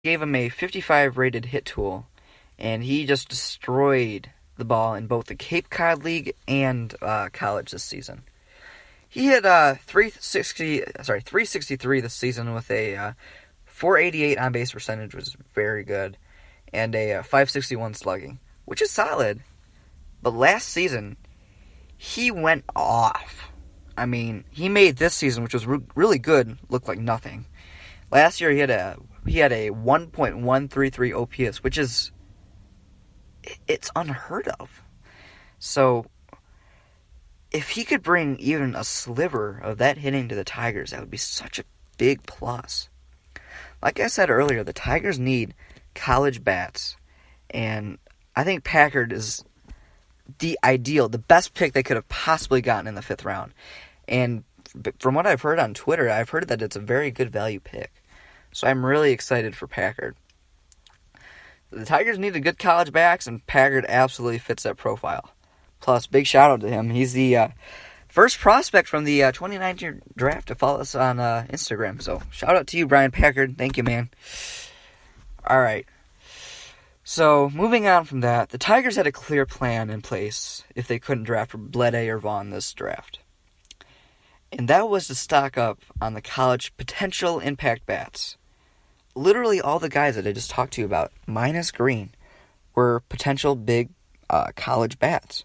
gave him a 55 rated hit tool, and he just destroyed the ball in both the Cape Cod League and college this season. He hit 363 this season with a 488 on base percentage, which is very good, and a 561 slugging, which is solid. But last season, he went off. I mean, he made this season, which was really good, look like nothing. Last year, he had a 1.133 OPS, which is it's unheard of. So, if he could bring even a sliver of that hitting to the Tigers, that would be such a big plus. Like I said earlier, the Tigers need college bats, and I think Packard is the best pick they could have possibly gotten in the 5th round. And from what I've heard on Twitter, I've heard that it's a very good value pick. So I'm really excited for Packard. The Tigers needed good college backs, and Packard absolutely fits that profile. Plus, big shout out to him. He's the first prospect from the 2019 draft to follow us on Instagram. So shout out to you, Brian Packard. Thank you, man. All right. So, moving on from that, the Tigers had a clear plan in place if they couldn't draft Blede or Vaughn this draft. And that was to stock up on the college potential impact bats. Literally all the guys that I just talked to you about, minus Green, were potential big college bats.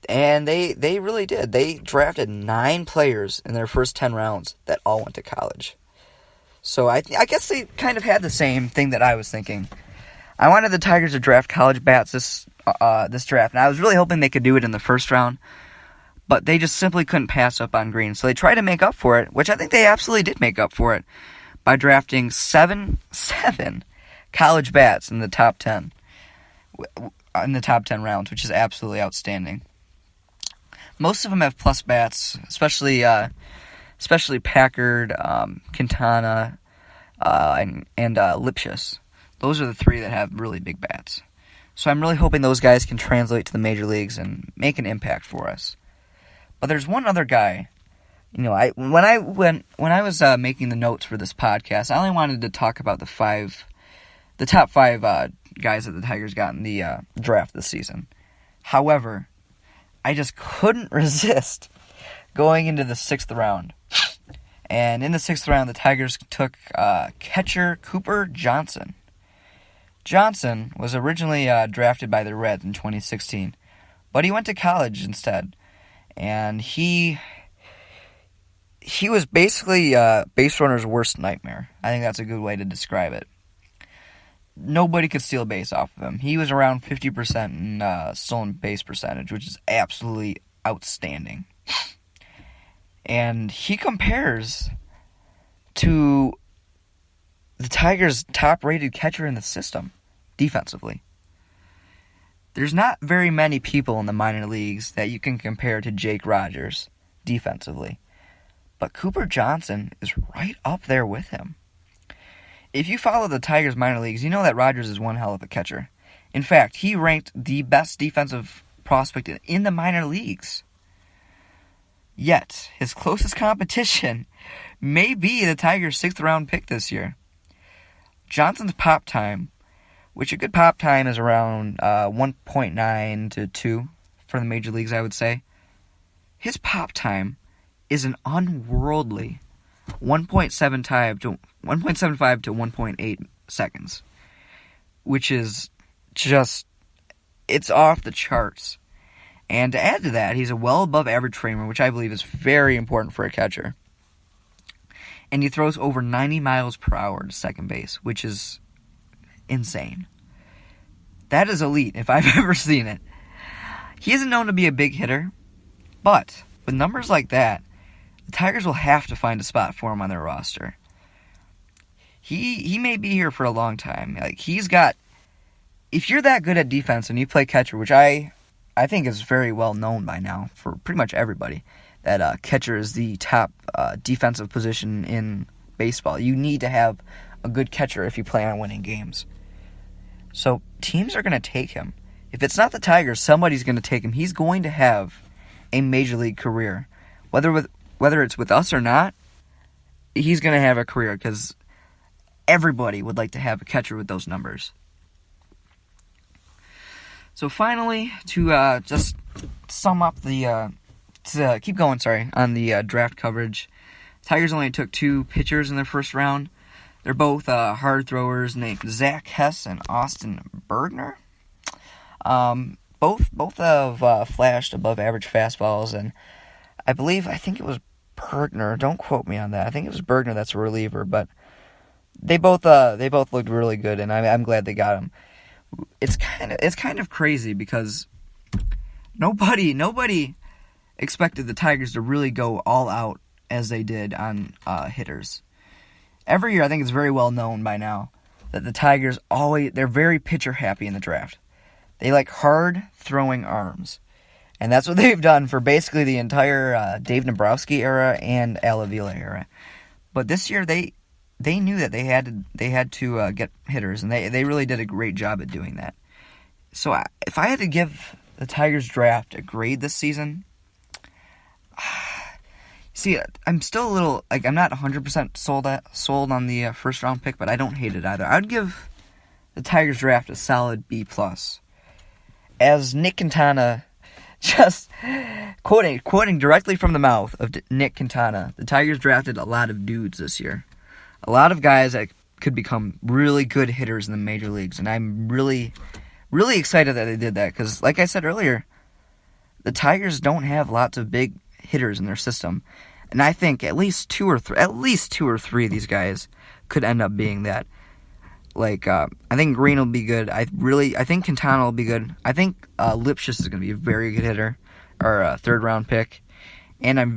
And they really did. They drafted 9 players in their first 10 rounds that all went to college. So I guess they kind of had the same thing that I was thinking. I wanted the Tigers to draft college bats this draft, and I was really hoping they could do it in the first round, but they just simply couldn't pass up on Green. So they tried to make up for it, which I think they absolutely did make up for it, by drafting seven college bats in the top 10 rounds, which is absolutely outstanding. Most of them have plus bats, especially Packard, Quintana, and Lipschitz. Those are the 3 that have really big bats. So I'm really hoping those guys can translate to the major leagues and make an impact for us. But there's one other guy. When I was making the notes for this podcast, I only wanted to talk about the top 5 guys that the Tigers got in the draft this season. However, I just couldn't resist going into the 6th round. And in the 6th round, the Tigers took catcher Cooper Johnson. Johnson was originally drafted by the Reds in 2016, but he went to college instead. And he was basically base runner's worst nightmare. I think that's a good way to describe it. Nobody could steal a base off of him. He was around 50% in stolen base percentage, which is absolutely outstanding. And he compares to the Tigers' top-rated catcher in the system, defensively. There's not very many people in the minor leagues that you can compare to Jake Rogers, defensively. But Cooper Johnson is right up there with him. If you follow the Tigers minor leagues, you know that Rogers is one hell of a catcher. In fact, he ranked the best defensive prospect in the minor leagues. Yet, his closest competition may be the Tigers' 6th round pick this year. Johnson's pop time, which a good pop time is around 1.9 to 2 for the major leagues, I would say. His pop time is an unworldly 1.75 to 1.8 seconds, which is just, it's off the charts. And to add to that, he's a well above average framer, which I believe is very important for a catcher. And he throws over 90 miles per hour to second base, which is insane. That is elite, if I've ever seen it. He isn't known to be a big hitter, but with numbers like that, the Tigers will have to find a spot for him on their roster. He may be here for a long time. Like, he's got, if you're that good at defense and you play catcher, which I think is very well known by now for pretty much everybody, that catcher is the top defensive position in baseball. You need to have a good catcher if you plan on winning games. So teams are going to take him. If it's not the Tigers, somebody's going to take him. He's going to have a major league career. Whether it's with us or not, he's going to have a career, because everybody would like to have a catcher with those numbers. So finally, to just sum up to keep going, on the draft coverage, Tigers only took 2 pitchers in their first round. They're both hard throwers named Zach Hess and Austin Bergner. Both have flashed above average fastballs, and I think it was Bergner. Don't quote me on that. I think it was Bergner that's a reliever, but they both looked really good, and I'm glad they got him. It's kind of crazy because nobody expected the Tigers to really go all out as they did on hitters. Every year, I think it's very well known by now that the Tigers they're very pitcher happy in the draft. They like hard throwing arms, and that's what they've done for basically the entire Dave Nabrowski era and Al Avila era. But this year, they knew that they had to get hitters, and they really did a great job at doing that. So if I had to give the Tigers draft a grade this season, see, I'm still a little I'm not 100% sold on the first round pick, but I don't hate it either. I would give the Tigers draft a solid B+. As Nick Quintana, just quoting directly from the mouth of Nick Quintana, the Tigers drafted a lot of dudes this year. A lot of guys that could become really good hitters in the major leagues, and I'm really, really excited that they did that because, like I said earlier, the Tigers don't have lots of big hitters in their system, and I think at least two or three of these guys could end up being that. I think Green will be good. I think Quintana will be good. I think Lipschitz is going to be a very good hitter, or a third round pick, and I'm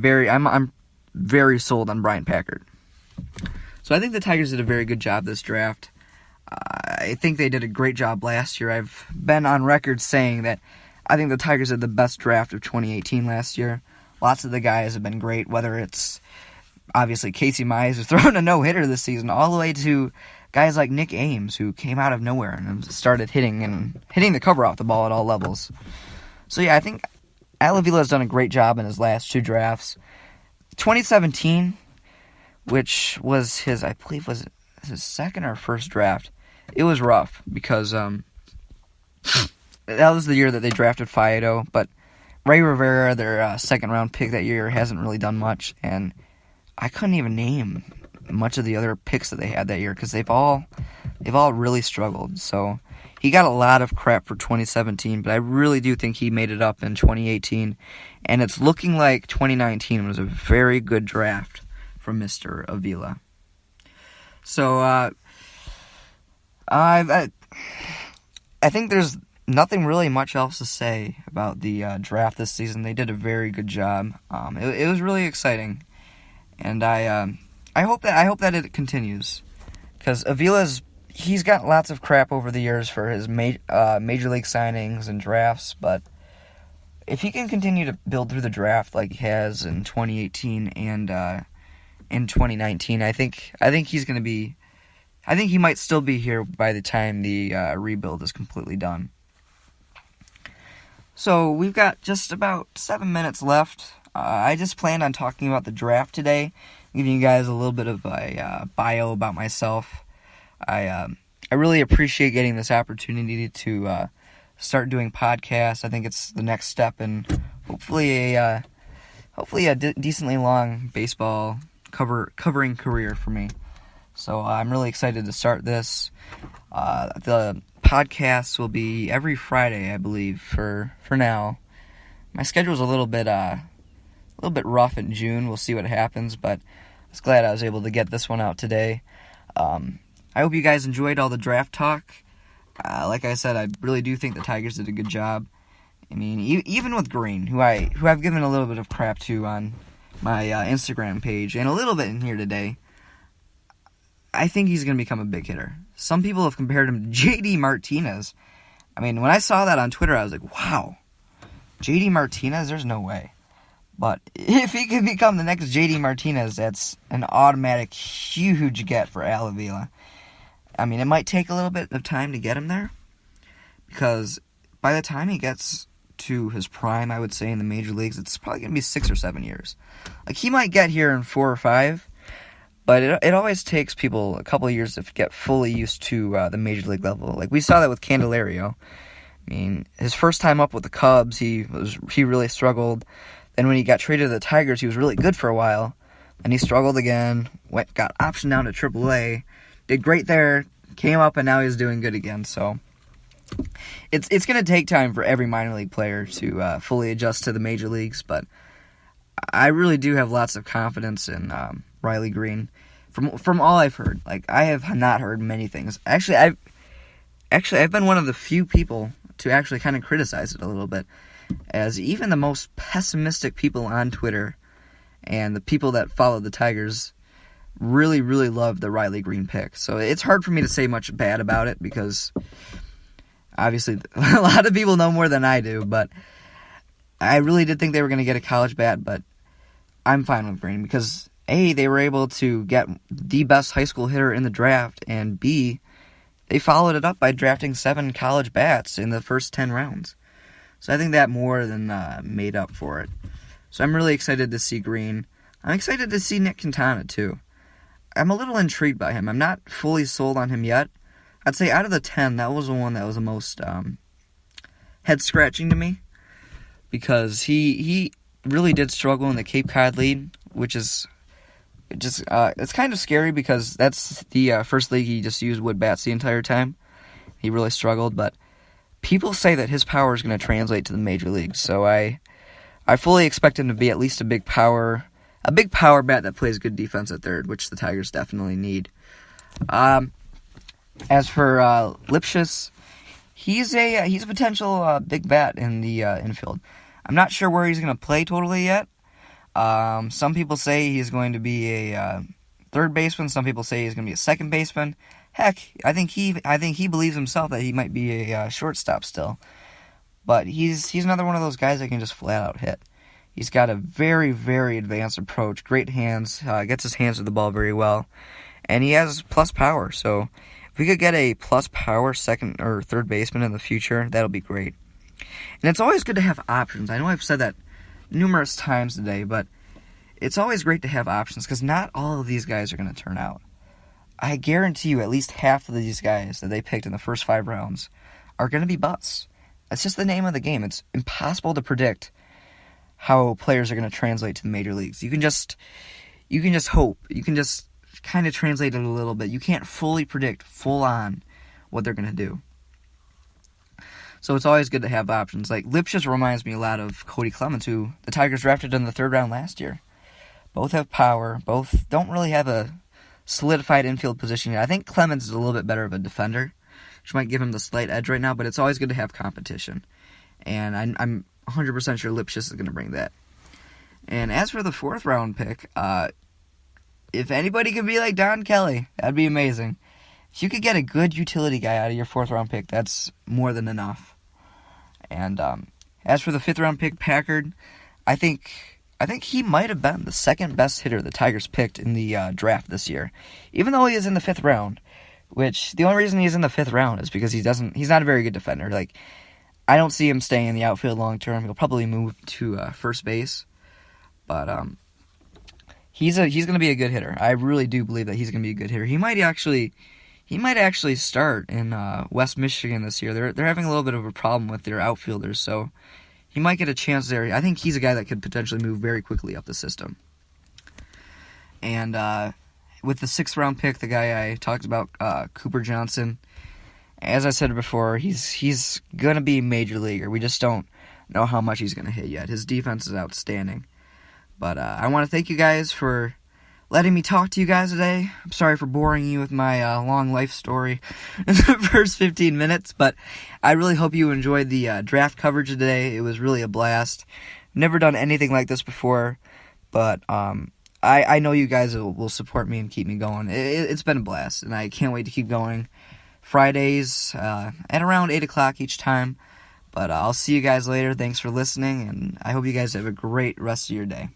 very sold on Brian Packard. So I think the Tigers did a very good job this draft. I think they did a great job last year. I've been on record saying that I think the Tigers did the best draft of 2018 last year. Lots of the guys have been great, whether it's obviously Casey Mize, who's thrown a no-hitter this season, all the way to guys like Nick Ames, who came out of nowhere and started hitting the cover off the ball at all levels. So yeah, I think Al Avila has done a great job in his last 2 drafts. 2017, which was his second or first draft, it was rough because that was the year that they drafted Faedo, but Ray Rivera, their second-round pick that year, hasn't really done much, and I couldn't even name much of the other picks that they had that year because they've all really struggled. So he got a lot of crap for 2017, but I really do think he made it up in 2018, and it's looking like 2019 was a very good draft from Mr. Avila. So I think there's nothing really much else to say about the draft this season. They did a very good job. It was really exciting, and I hope that it continues, because he's got lots of crap over the years for his major league signings and drafts, but if he can continue to build through the draft like he has in 2018 and in 2019, I think he's going to be. I think he might still be here by the time the rebuild is completely done. So we've got just about 7 minutes left. I just planned on talking about the draft today, giving you guys a little bit of a bio about myself. I really appreciate getting this opportunity to start doing podcasts. I think it's the next step in hopefully a decently long baseball covering career for me. So I'm really excited to start this. The podcasts will be every Friday, I believe, for now. My schedule's a little bit rough in June. We'll see what happens, but I was glad I was able to get this one out today. I hope you guys enjoyed all the draft talk. Like I said, I really do think the Tigers did a good job. I mean, even with Green, who I've given a little bit of crap to on my Instagram page and a little bit in here today, I think he's going to become a big hitter. Some people have compared him to J.D. Martinez. I mean, when I saw that on Twitter, I was like, wow, J.D. Martinez? There's no way. But if he could become the next J.D. Martinez, that's an automatic huge get for Al Avila. I mean, it might take a little bit of time to get him there, because by the time he gets to his prime, I would say, in the major leagues, it's probably going to be 6 or 7 years. Like, he might get here in 4 or 5, But it always takes people a couple of years to get fully used to the major league level. Like we saw that with Candelario. I mean, his first time up with the Cubs, he really struggled. Then when he got traded to the Tigers, he was really good for a while. Then he struggled again, got optioned down to AAA, did great there, came up, and now he's doing good again. So it's going to take time for every minor league player to fully adjust to the major leagues. But I really do have lots of confidence in Riley Green. From all I've heard, like I have not heard many things. Actually, I've been one of the few people to actually kind of criticize it a little bit, as even the most pessimistic people on Twitter and the people that follow the Tigers really, really love the Riley Green pick. So it's hard for me to say much bad about it because obviously a lot of people know more than I do, but I really did think they were going to get a college bat, but I'm fine with Green because A, they were able to get the best high school hitter in the draft, and B, they followed it up by drafting 7 college bats in the first 10 rounds. So I think that more than made up for it. So I'm really excited to see Green. I'm excited to see Nick Quintana, too. I'm a little intrigued by him. I'm not fully sold on him yet. I'd say out of the 10, that was the one that was the most head-scratching to me. Because he really did struggle in the Cape Cod League, which is just it's kind of scary because that's the first league he just used wood bats the entire time. He really struggled, but people say that his power is going to translate to the major leagues, so I fully expect him to be at least a big power bat that plays good defense at third, which the Tigers definitely need. As for Lipschitz, he's a potential big bat in the infield. I'm not sure where he's going to play totally yet. Some people say he's going to be a third baseman. Some people say he's going to be a second baseman. Heck, I think he believes himself that he might be a shortstop still. But he's another one of those guys that can just flat out hit. He's got a very, very advanced approach, great hands, gets his hands to the ball very well, and he has plus power. So if we could get a plus power second or third baseman in the future, that'll be great. And it's always good to have options. I know I've said that numerous times today, but it's always great to have options because not all of these guys are going to turn out. I guarantee you at least half of these guys that they picked in the first 5 rounds are going to be busts. That's just the name of the game. It's impossible to predict how players are going to translate to the major leagues. You can just hope. You can just kind of translate it a little bit. You can't fully predict full on what they're going to do. So it's always good to have options. Like Lipschitz reminds me a lot of Cody Clemens, who the Tigers drafted in the 3rd round last year. Both have power. Both don't really have a solidified infield position yet. I think Clemens is a little bit better of a defender, which might give him the slight edge right now, but it's always good to have competition. And I'm 100% sure Lipschitz is going to bring that. And as for the 4th round pick, if anybody could be like Don Kelly, that'd be amazing. If you could get a good utility guy out of your 4th round pick, that's more than enough. And as for the 5th round pick, Packard, I think he might have been the second best hitter the Tigers picked in the draft this year, even though he is in the 5th round. Which the only reason he's in the 5th round is because he's not a very good defender. Like, I don't see him staying in the outfield long term. He'll probably move to first base, but he's going to be a good hitter. I really do believe that he's going to be a good hitter. He might actually start in West Michigan this year. They're having a little bit of a problem with their outfielders, so he might get a chance there. I think he's a guy that could potentially move very quickly up the system. And with the 6th round pick, the guy I talked about, Cooper Johnson, as I said before, he's going to be a major leaguer. We just don't know how much he's going to hit yet. His defense is outstanding. But I want to thank you guys for letting me talk to you guys today. I'm sorry for boring you with my long life story in the first 15 minutes, but I really hope you enjoyed the draft coverage today. It was really a blast. Never done anything like this before, but I know you guys will support me and keep me going. It's been a blast, and I can't wait to keep going. Fridays at around 8 o'clock each time. But I'll see you guys later. Thanks for listening, and I hope you guys have a great rest of your day.